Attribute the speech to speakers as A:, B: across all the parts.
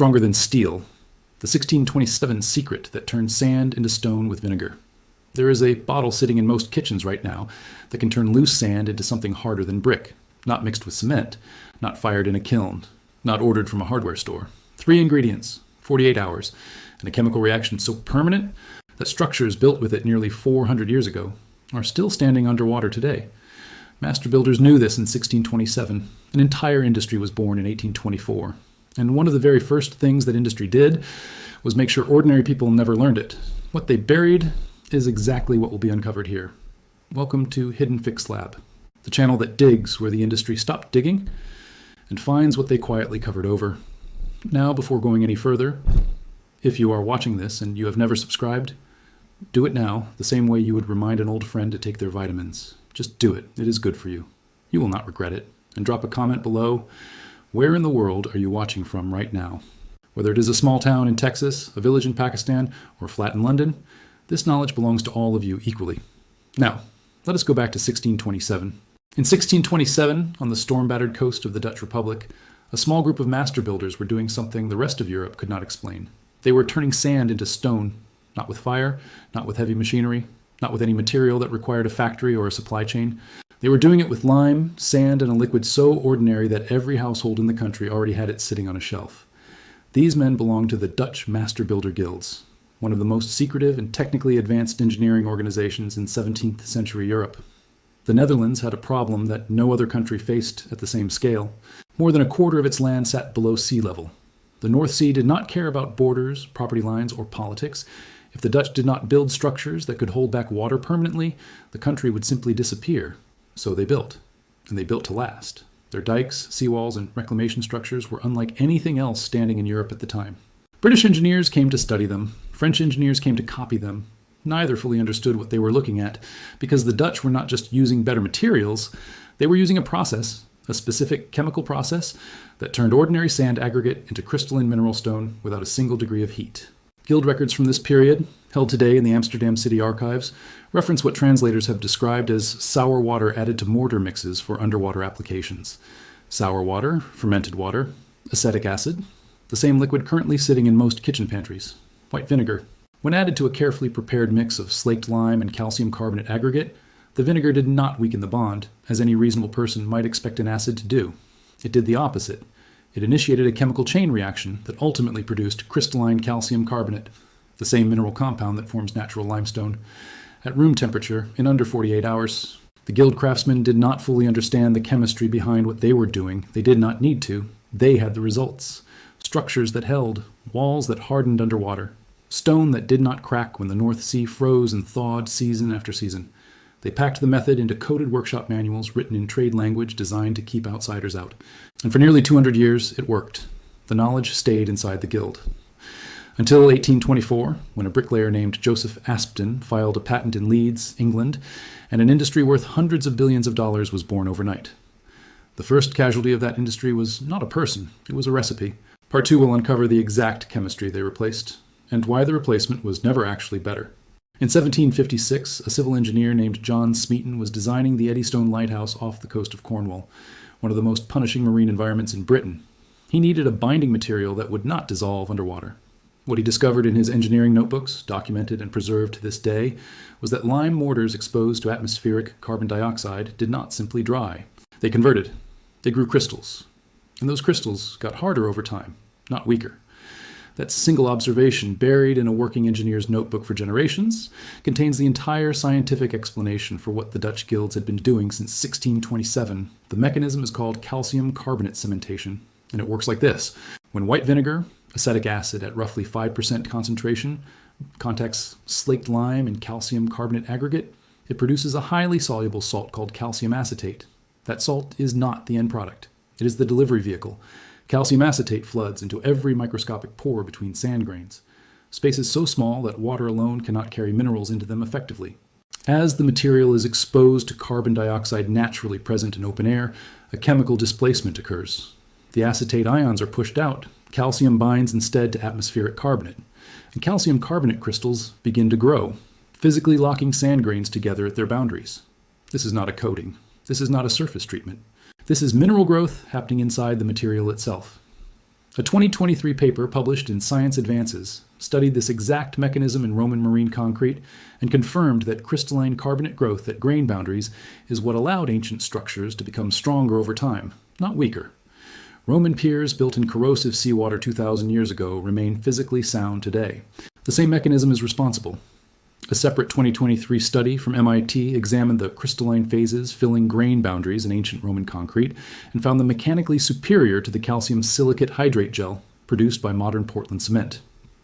A: stronger than steel. The 1627 secret that turned sand into stone with vinegar. There is a bottle sitting in most kitchens right now that can turn loose sand into something harder than brick, not mixed with cement, not fired in a kiln, not ordered from a hardware store. 3 ingredients, 48 hours, and a chemical reaction so permanent that structures built with it nearly 400 years ago are still standing underwater today. Master builders knew this in 1627. An entire industry was born in 1824. And one of the very first things that industry did was make sure ordinary people never learned it. What they buried is exactly what will be uncovered here. Welcome to Hidden Fix Lab, the channel that digs where the industry stopped digging and finds what they quietly covered over. Now, before going any further, if you are watching this and you have never subscribed, do it now, the same way you would remind an old friend to take their vitamins. Just do it. It is good for you. You will not regret it. And drop a comment below. Where in the world are you watching from right now? Whether it is a small town in Texas, a village in Pakistan, or a flat in London, this knowledge belongs to all of you equally. Now, let us go back to 1627. In 1627, on the storm-battered coast of the Dutch Republic, a small group of master builders were doing something the rest of Europe could not explain. They were turning sand into stone, not with fire, not with heavy machinery, not with any material that required a factory or a supply chain. They were doing it with lime, sand, and a liquid so ordinary that every household in the country already had it sitting on a shelf. These men belonged to the Dutch Master Builder Guilds, one of the most secretive and technically advanced engineering organizations in 17th century Europe. The Netherlands had a problem that no other country faced at the same scale. More than a quarter of its land sat below sea level. The North Sea did not care about borders, property lines, or politics. If the Dutch did not build structures that could hold back water permanently, the country would simply disappear. So they built, and they built to last. Their dikes, seawalls, and reclamation structures were unlike anything else standing in Europe at the time. British engineers came to study them. French engineers came to copy them. Neither fully understood what they were looking at, because the Dutch were not just using better materials, they were using a process, a specific chemical process, that turned ordinary sand aggregate into crystalline mineral stone without a single degree of heat. Guild records from this period, held today in the Amsterdam City Archives, reference what translators have described as sour water added to mortar mixes for underwater applications. Sour water, fermented water, acetic acid, the same liquid currently sitting in most kitchen pantries. White vinegar. When added to a carefully prepared mix of slaked lime and calcium carbonate aggregate, the vinegar did not weaken the bond, as any reasonable person might expect an acid to do. It did the opposite. It initiated a chemical chain reaction that ultimately produced crystalline calcium carbonate, the same mineral compound that forms natural limestone, at room temperature in under 48 hours. The guild craftsmen did not fully understand the chemistry behind what they were doing. They did not need to. They had the results. Structures that held, walls that hardened underwater, stone that did not crack when the North Sea froze and thawed season after season. They packed the method into coded workshop manuals written in trade language designed to keep outsiders out. And for nearly 200 years, it worked. The knowledge stayed inside the guild. Until 1824, when a bricklayer named Joseph Aspden filed a patent in Leeds, England, and an industry worth hundreds of billions of dollars was born overnight. The first casualty of that industry was not a person, it was a recipe. Part 2 will uncover the exact chemistry they replaced, and why the replacement was never actually better. In 1756, a civil engineer named John Smeaton was designing the Eddystone Lighthouse off the coast of Cornwall, one of the most punishing marine environments in Britain. He needed a binding material that would not dissolve underwater. What he discovered in his engineering notebooks, documented and preserved to this day, was that lime mortars exposed to atmospheric carbon dioxide did not simply dry. They converted. They grew crystals. And those crystals got harder over time, not weaker. That single observation, buried in a working engineer's notebook for generations, contains the entire scientific explanation for what the Dutch guilds had been doing since 1627. The mechanism is called calcium carbonate cementation, and it works like this. When white vinegar, acetic acid at roughly 5% concentration, contacts slaked lime and calcium carbonate aggregate, it produces a highly soluble salt called calcium acetate. That salt is not the end product. It is the delivery vehicle. Calcium acetate floods into every microscopic pore between sand grains, spaces so small that water alone cannot carry minerals into them effectively. As the material is exposed to carbon dioxide naturally present in open air, a chemical displacement occurs. The acetate ions are pushed out. Calcium binds instead to atmospheric carbonate, and calcium carbonate crystals begin to grow, physically locking sand grains together at their boundaries. This is not a coating. This is not a surface treatment. This is mineral growth happening inside the material itself. A 2023 paper published in Science Advances studied this exact mechanism in Roman marine concrete and confirmed that crystalline carbonate growth at grain boundaries is what allowed ancient structures to become stronger over time, not weaker. Roman piers built in corrosive seawater 2,000 years ago remain physically sound today. The same mechanism is responsible. A separate 2023 study from MIT examined the crystalline phases filling grain boundaries in ancient Roman concrete and found them mechanically superior to the calcium silicate hydrate gel produced by modern Portland cement.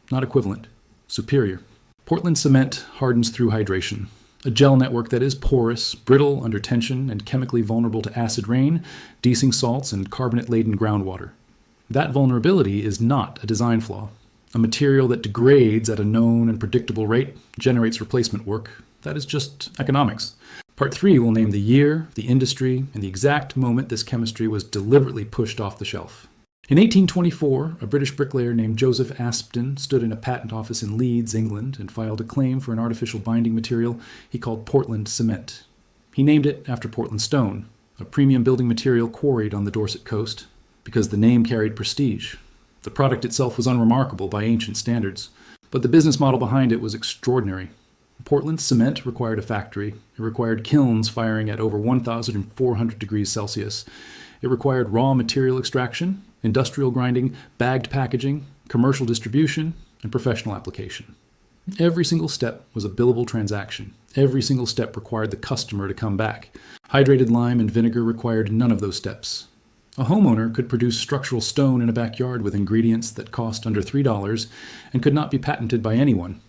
A: Not equivalent, superior. Portland cement hardens through hydration, a gel network that is porous, brittle under tension, and chemically vulnerable to acid rain, desing salts, and carbonate-laden groundwater. That vulnerability is not a design flaw. A material that degrades at a known and predictable rate generates replacement work. That is just economics. Part 3 will name the year, the industry, and the exact moment this chemistry was deliberately pushed off the shelf. In 1824, a British bricklayer named Joseph Aspden stood in a patent office in Leeds, England, and filed a claim for an artificial binding material he called Portland cement. He named it after Portland stone, a premium building material quarried on the Dorset coast, because the name carried prestige. The product itself was unremarkable by ancient standards, but the business model behind it was extraordinary. Portland cement required a factory. It required kilns firing at over 1,400 degrees Celsius. It required raw material extraction, industrial grinding, bagged packaging, commercial distribution, and professional application. Every single step was a billable transaction. Every single step required the customer to come back. Hydrated lime and vinegar required none of those steps. A homeowner could produce structural stone in a backyard with ingredients that cost under $3 and could not be patented by anyone.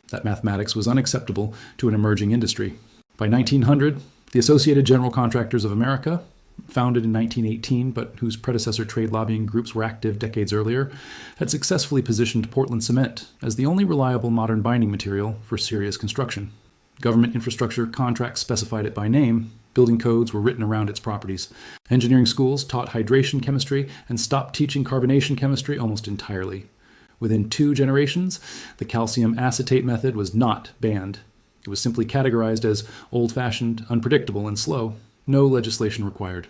A: That mathematics was unacceptable to an emerging industry. By 1900, the Associated General Contractors of America, founded in 1918 but whose predecessor trade lobbying groups were active decades earlier, had successfully positioned Portland cement as the only reliable modern binding material for serious construction. Government infrastructure contracts specified it by name. Building codes were written around its properties. Engineering schools taught hydration chemistry and stopped teaching carbonation chemistry almost entirely. Within 2 generations, the calcium acetate method was not banned. It was simply categorized as old-fashioned, unpredictable, and slow. No legislation required.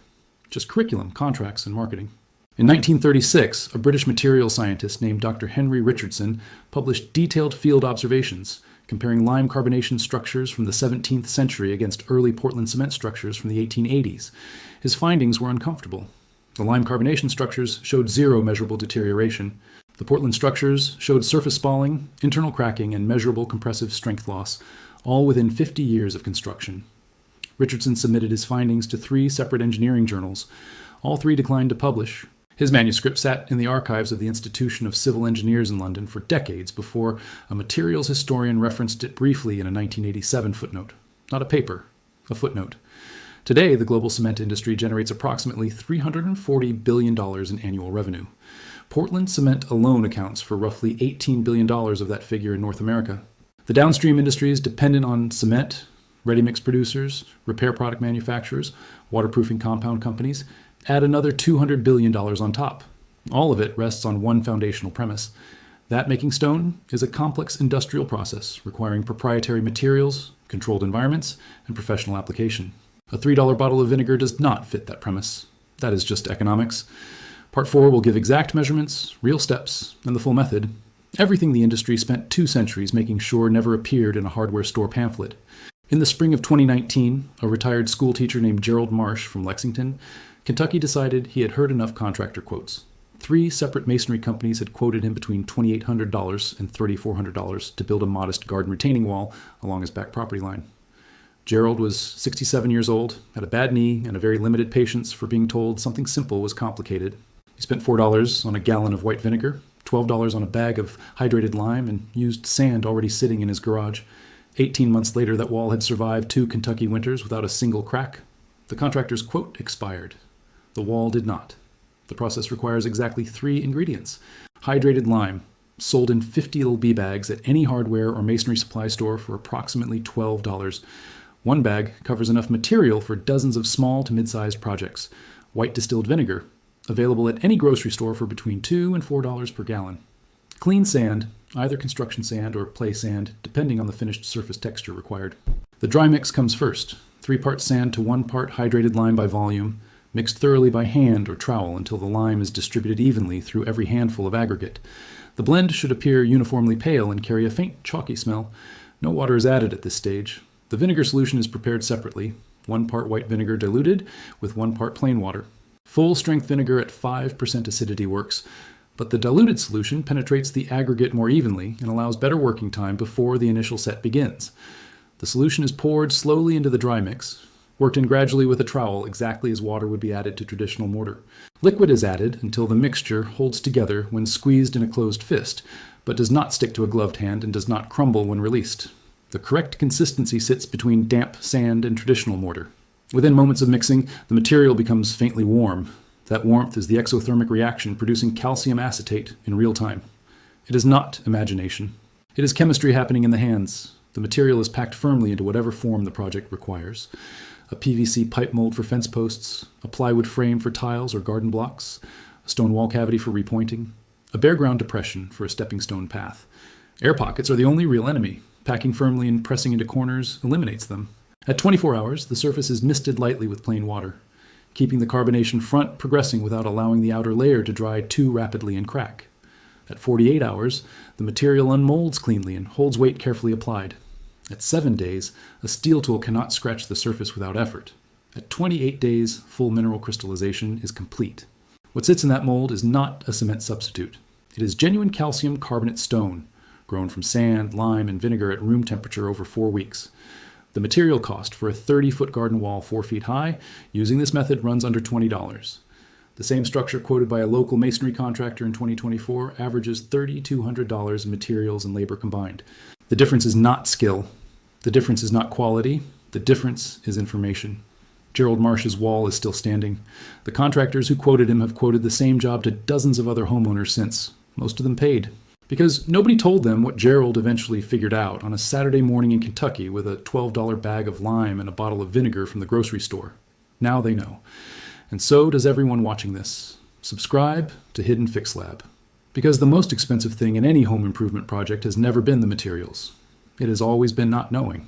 A: Just curriculum, contracts, and marketing. In 1936, a British material scientist named Dr. Henry Richardson published detailed field observations comparing lime carbonation structures from the 17th century against early Portland cement structures from the 1880s. His findings were uncomfortable. The lime carbonation structures showed 0 measurable deterioration. The Portland structures showed surface spalling, internal cracking, and measurable compressive strength loss, all within 50 years of construction. Richardson submitted his findings to 3 separate engineering journals. All 3 declined to publish. His manuscript sat in the archives of the Institution of Civil Engineers in London for decades before a materials historian referenced it briefly in a 1987 footnote. Not a paper, a footnote. Today, the global cement industry generates approximately $340 billion in annual revenue. Portland cement alone accounts for roughly $18 billion of that figure in North America. The downstream industries dependent on cement, ready-mix producers, repair product manufacturers, waterproofing compound companies, add another $200 billion on top. All of it rests on one foundational premise. That making stone is a complex industrial process requiring proprietary materials, controlled environments, and professional application. A $3 bottle of vinegar does not fit that premise. That is just economics. Part 4 will give exact measurements, real steps, and the full method. Everything the industry spent 2 centuries making sure never appeared in a hardware store pamphlet. In the spring of 2019, a retired school teacher named Gerald Marsh from Lexington, Kentucky decided he had heard enough contractor quotes. 3 separate masonry companies had quoted him between $2,800 and $3,400 to build a modest garden retaining wall along his back property line. Gerald was 67 years old, had a bad knee, and a very limited patience for being told something simple was complicated. He spent $4 on a gallon of white vinegar, $12 on a bag of hydrated lime, and used sand already sitting in his garage. 18 months later, that wall had survived 2 Kentucky winters without a single crack. The contractor's quote expired. The wall did not. The process requires exactly 3 ingredients. Hydrated lime, sold in 50 LB bags at any hardware or masonry supply store for approximately $12. 1 bag covers enough material for dozens of small to mid-sized projects. White distilled vinegar, available at any grocery store for between $2 and $4 per gallon. Clean sand, either construction sand or play sand, depending on the finished surface texture required. The dry mix comes first. 3 parts sand to 1 part hydrated lime by volume. mixed thoroughly by hand or trowel until the lime is distributed evenly through every handful of aggregate. The blend should appear uniformly pale and carry a faint chalky smell. No water is added at this stage. The vinegar solution is prepared separately, 1 part white vinegar diluted with 1 part plain water. Full-strength vinegar at 5% acidity works, but the diluted solution penetrates the aggregate more evenly and allows better working time before the initial set begins. The solution is poured slowly into the dry mix, worked in gradually with a trowel exactly as water would be added to traditional mortar. Liquid is added until the mixture holds together when squeezed in a closed fist, but does not stick to a gloved hand and does not crumble when released. The correct consistency sits between damp sand and traditional mortar. Within moments of mixing, the material becomes faintly warm. That warmth is the exothermic reaction producing calcium acetate in real time. It is not imagination. It is chemistry happening in the hands. The material is packed firmly into whatever form the project requires. A PVC pipe mold for fence posts, a plywood frame for tiles or garden blocks, a stone wall cavity for repointing, a bare ground depression for a stepping stone path. Air pockets are the only real enemy. Packing firmly and pressing into corners eliminates them. At 24 hours, the surface is misted lightly with plain water, keeping the carbonation front progressing without allowing the outer layer to dry too rapidly and crack. At 48 hours, the material unmolds cleanly and holds weight carefully applied. At 7 days, a steel tool cannot scratch the surface without effort. At 28 days, full mineral crystallization is complete. What sits in that mold is not a cement substitute. It is genuine calcium carbonate stone, grown from sand, lime, and vinegar at room temperature over 4 weeks. The material cost for a 30-foot garden wall 4 feet high using this method runs under $20. The same structure quoted by a local masonry contractor in 2024 averages $3,200 in materials and labor combined. The difference is not skill. The difference is not quality. The difference is information. Gerald Marsh's wall is still standing. The contractors who quoted him have quoted the same job to dozens of other homeowners since, most of them paid. Because nobody told them what Gerald eventually figured out on a Saturday morning in Kentucky with a $12 bag of lime and a bottle of vinegar from the grocery store. Now they know. And so does everyone watching this. Subscribe to Hidden Fix Lab. Because the most expensive thing in any home improvement project has never been the materials. It has always been not knowing.